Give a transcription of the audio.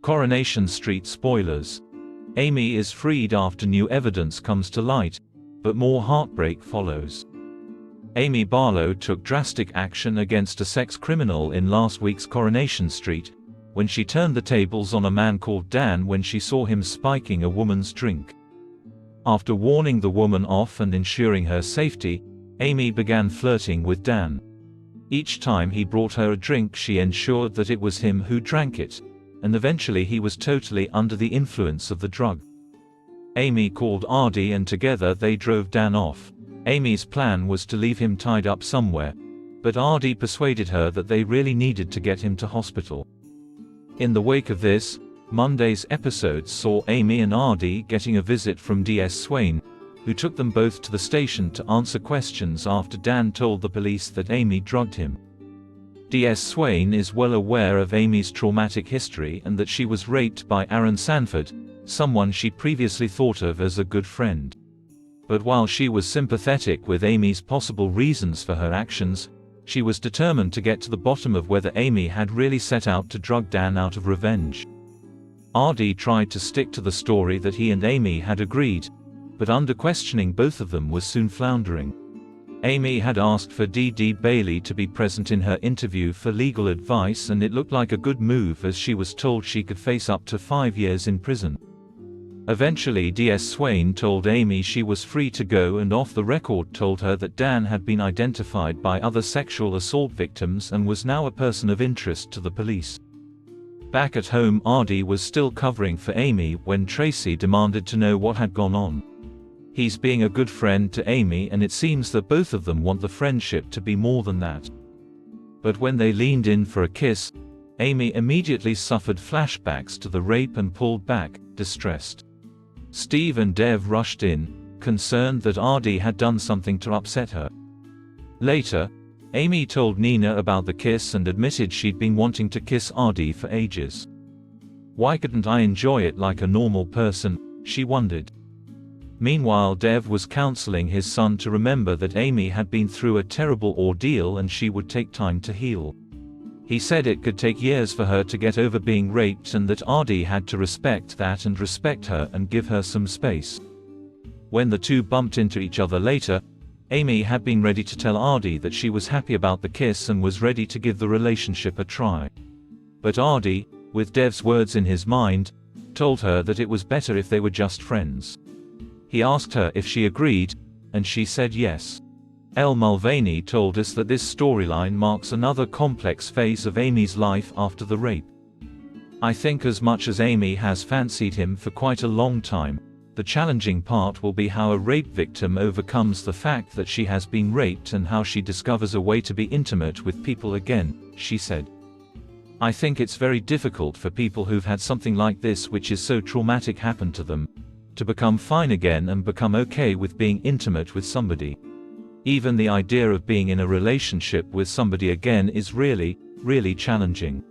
Coronation Street spoilers. Amy is freed after new evidence comes to light, but more heartbreak follows. Amy Barlow took drastic action against a sex criminal in last week's Coronation Street, when she turned the tables on a man called Dan when she saw him spiking a woman's drink. After warning the woman off and ensuring her safety, Amy began flirting with Dan. Each time he brought her a drink, she ensured that it was him who drank it, and eventually he was totally under the influence of the drug. Amy called Ardy and together they drove Dan off. Amy's plan was to leave him tied up somewhere, but Ardy persuaded her that they really needed to get him to hospital. In the wake of this, Monday's episodes saw Amy and Ardy getting a visit from DS Swain, who took them both to the station to answer questions after Dan told the police that Amy drugged him. DS Swain is well aware of Amy's traumatic history and that she was raped by Aaron Sanford, someone she previously thought of as a good friend. But while she was sympathetic with Amy's possible reasons for her actions, she was determined to get to the bottom of whether Amy had really set out to drug Dan out of revenge. Ardy tried to stick to the story that he and Amy had agreed, but under questioning both of them was soon floundering. Amy had asked for D.D. Bailey to be present in her interview for legal advice, and it looked like a good move as she was told she could face up to 5 years in prison. Eventually DS Swain told Amy she was free to go and off the record told her that Dan had been identified by other sexual assault victims and was now a person of interest to the police. Back at home, Ardy was still covering for Amy when Tracy demanded to know what had gone on. He's being a good friend to Amy and it seems that both of them want the friendship to be more than that. But when they leaned in for a kiss, Amy immediately suffered flashbacks to the rape and pulled back, distressed. Steve and Dev rushed in, concerned that Ardy had done something to upset her. Later, Amy told Nina about the kiss and admitted she'd been wanting to kiss Ardy for ages. Why couldn't I enjoy it like a normal person, she wondered. Meanwhile, Dev was counseling his son to remember that Amy had been through a terrible ordeal and she would take time to heal. He said it could take years for her to get over being raped and that Ardy had to respect that and respect her and give her some space. When the two bumped into each other later, Amy had been ready to tell Ardy that she was happy about the kiss and was ready to give the relationship a try. But Ardy, with Dev's words in his mind, told her that it was better if they were just friends. He asked her if she agreed, and she said yes. Elle Mulvaney told us that this storyline marks another complex phase of Amy's life after the rape. I think as much as Amy has fancied him for quite a long time, the challenging part will be how a rape victim overcomes the fact that she has been raped and how she discovers a way to be intimate with people again, she said. I think it's very difficult for people who've had something like this, which is so traumatic, happen to them, to become fine again and become okay with being intimate with somebody. Even the idea of being in a relationship with somebody again is really, really challenging.